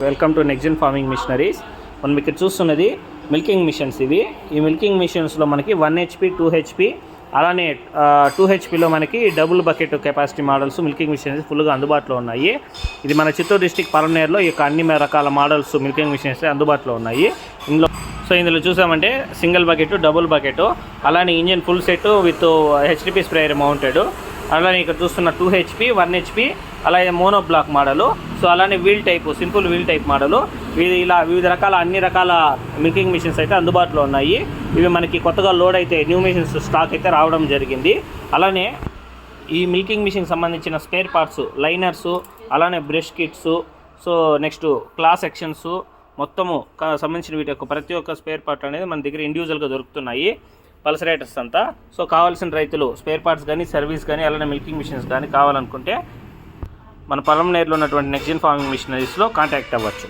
Welcome to next gen farming machineries. మనం ఇక్కడ చూస్తున్నది మిల్కింగ్ మిషన్స్. ఇవి ఈ మిల్కింగ్ మిషన్స్లో మనకి 1 HP 2 HP అలానే 2 HPలో మనకి double bucket capacity models milking machines ఫుల్గా అందుబాటులో ఉన్నాయి. ఇది మన చిత్తూరు డిస్టిక్ పలమనేరులో ఈ యొక్క అన్ని రకాల మోడల్స్ మిల్కింగ్ మిషన్స్ అందుబాటులో ఉన్నాయి. ఇందులో చూసామంటే సింగిల్ బకెట్, డబుల్ బకెట్, అలానే engine full set with HDP sprayer mounted. అలానే ఇక్కడ చూస్తున్న 2 HP 1 HP అలాగే మోనో బ్లాక్ మోడలు. సో అలానే wheel type, simple wheel type model. ఇలా వివిధ రకాల అన్ని రకాల మిల్కింగ్ మిషన్స్ అయితే అందుబాటులో ఉన్నాయి. ఇవి మనకి కొత్తగా లోడ్ అయితే న్యూ మిషన్స్ స్టాక్ అయితే రావడం జరిగింది. అలానే ఈ మిల్కింగ్ మిషన్కి సంబంధించిన స్పేర్ పార్ట్స్, లైనర్సు, అలానే brush kits, so next class sections మొత్తము సంబంధించిన వీటి యొక్క ప్రతి ఒక్క స్పేర్ పార్ట్ అనేది మన దగ్గర ఇండివిజువల్గా దొరుకుతున్నాయి. పల్సరేటర్స్ అంతా. సో కావాల్సిన రైతులు స్పేర్ పార్ట్స్ కానీ, సర్వీస్ కానీ, అలానే మిల్కింగ్ మిషన్స్ కానీ కావాలనుకుంటే మన పలమనేరులో ఉన్నటువంటి నెక్స్ట్ జెన్ ఫార్మింగ్ మిషనరీస్లో కాంటాక్ట్ అవ్వచ్చు.